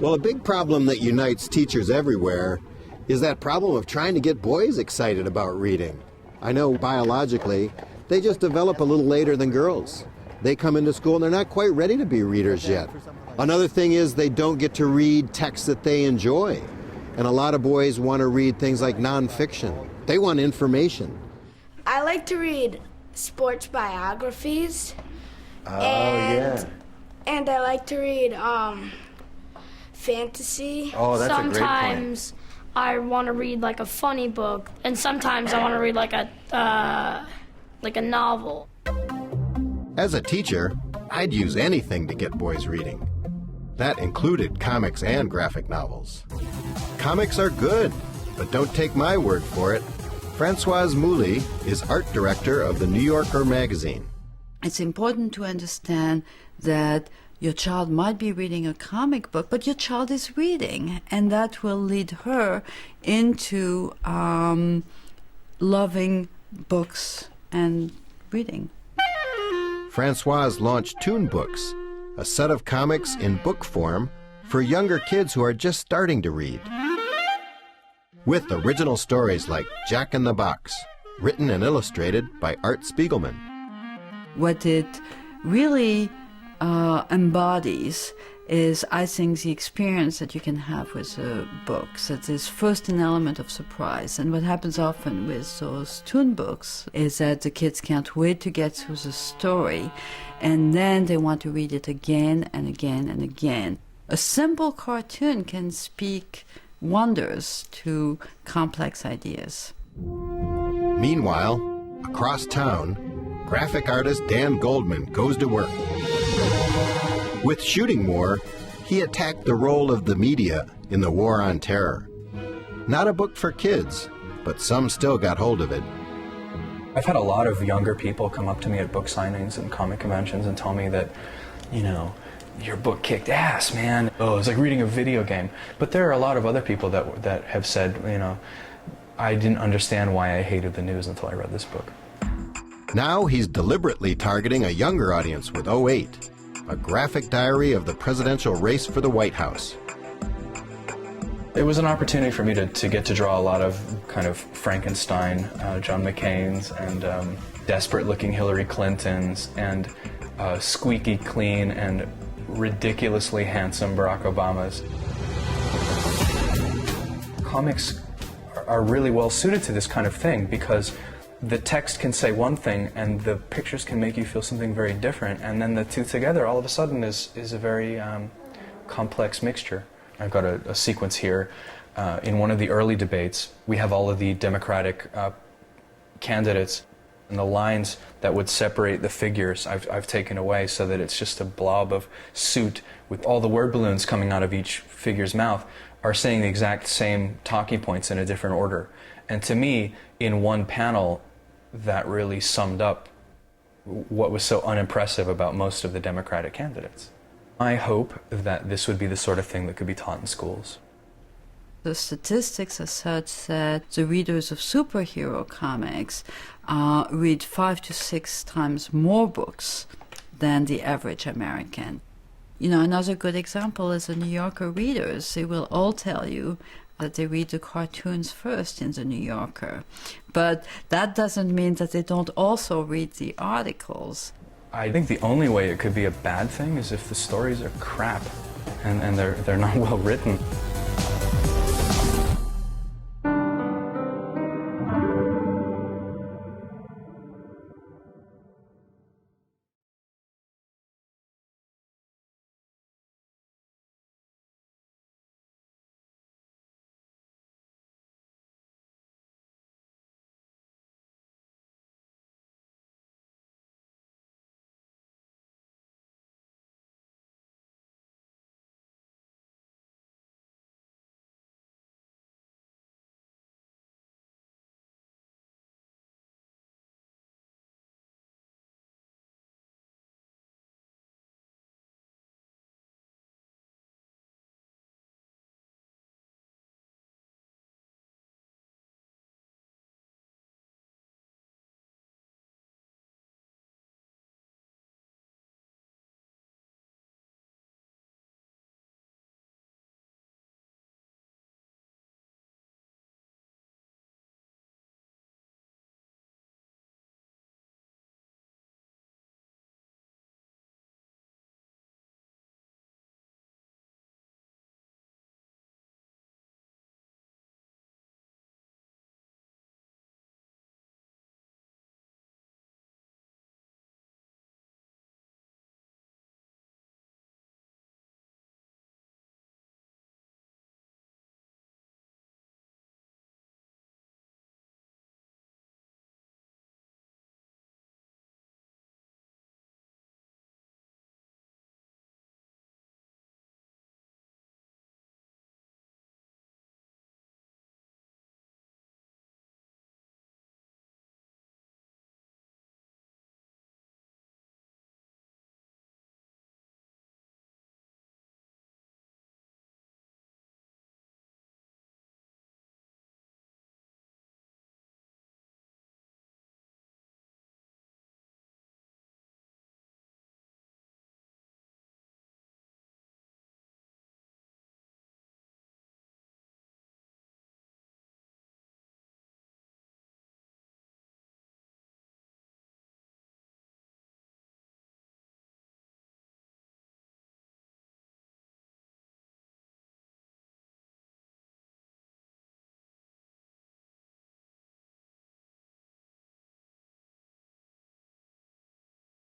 Well, a big problem that unites teachers everywhere is that problem of trying to get boys excited about reading. I know biologically, they just develop a little later than girls. They come into school and they're not quite ready to be readers yet. Another thing is they don't get to read texts that they enjoy. And a lot of boys want to read things like nonfiction. They want information. I like to read sports biographies. Yeah. And I like to read fantasy. Oh, that's a great point. Sometimes I want to read like a funny book, and sometimes I want to read like a novel. As a teacher, I'd use anything to get boys reading. That included comics and graphic novels. Comics are good, but don't take my word for it. Françoise Mouly is art director of the New Yorker magazine. It's important to understand that your child might be reading a comic book, but your child is reading, and that will lead her into loving books and reading. Françoise launched Toon Books, a set of comics in book form for younger kids who are just starting to read. With original stories like Jack in the Box, written and illustrated by Art Spiegelman. What it really embodies is, I think, the experience that you can have with books. That is first an element of surprise. And what happens often with those Toon Books is that the kids can't wait to get through the story, and then they want to read it again and again and again. A simple cartoon can speak wonders to complex ideas. Meanwhile, across town, graphic artist Dan Goldman goes to work. With Shooting War, he attacked the role of the media in the war on terror. Not a book for kids, but some still got hold of it. I've had a lot of younger people come up to me at book signings and comic conventions and tell me that, you know, your book kicked ass, man. Oh, it's like reading a video game. But there are a lot of other people that have said, you know, I didn't understand why I hated the news until I read this book. Now he's deliberately targeting a younger audience with 08, a graphic diary of the presidential race for the White House. It was an opportunity for me to get to draw a lot of kind of Frankenstein, John McCain's, and desperate-looking Hillary Clinton's, and squeaky clean and ridiculously handsome Barack Obama's. Comics are really well suited to this kind of thing because the text can say one thing and the pictures can make you feel something very different, and then the two together all of a sudden is a very complex mixture. I've got a sequence here. In one of the early debates, we have all of the Democratic candidates, and the lines that would separate the figures I've taken away so that it's just a blob of soot with all the word balloons coming out of each figure's mouth are saying the exact same talking points in a different order. And to me, in one panel, that really summed up what was so unimpressive about most of the Democratic candidates. I hope that this would be the sort of thing that could be taught in schools. The statistics are such that the readers of superhero comics read 5 to 6 times more books than the average American. You know, another good example is the New Yorker readers. They will all tell you that they read the cartoons first in the New Yorker. But that doesn't mean that they don't also read the articles. I think the only way it could be a bad thing is if the stories are crap and they're not well written.